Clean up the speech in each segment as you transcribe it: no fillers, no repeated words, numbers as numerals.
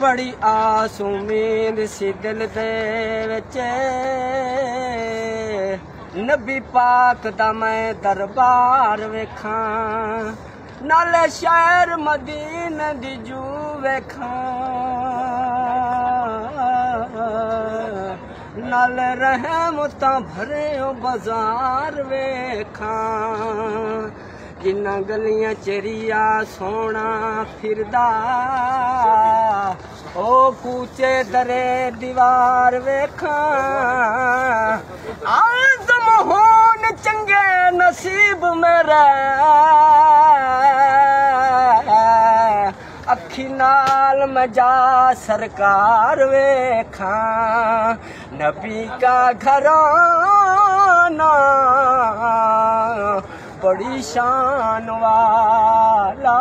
بڑی آس امید سی دل دے وچ نبی پاک دا میں دربار ویکھاں نالے شہر مدینے دی جو ویکھاں نالے رحمتاں بھرے بازار ویکھاں جنہ گلیاں چریا سونا پھردا او کوچے درے دیوار ویکھاں آزم ہون چنگے نصیب میرے اکھی نال میں جا سرکار ویکھاں نبی کا گھرانہ بڑی شان والا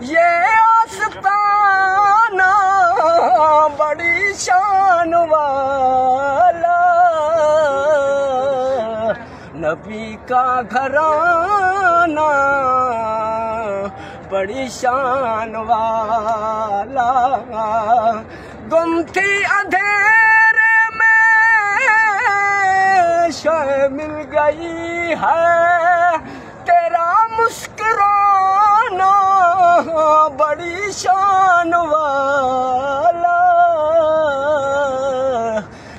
یہ آستانہ بڑی شان والا نبی کا گھرانہ بڑی شان والا گم تھی اندھیرے میں شے مل گئی ہے تیرا مسکرانا بڑی شان والا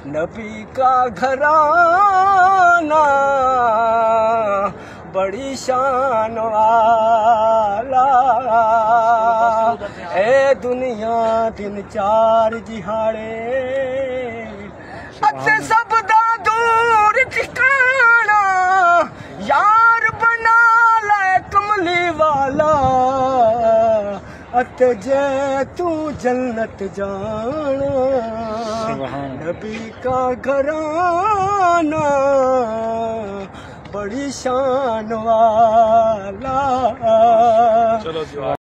نبی کا گھرانہ بڑی شان والا اے دنیا دن چار جہاڑے اتے سب دا دور ٹھکانا یار بنا لے کملی والا اتے جے تو جنت جانا نبی کا گھرانہ بڑی شان والا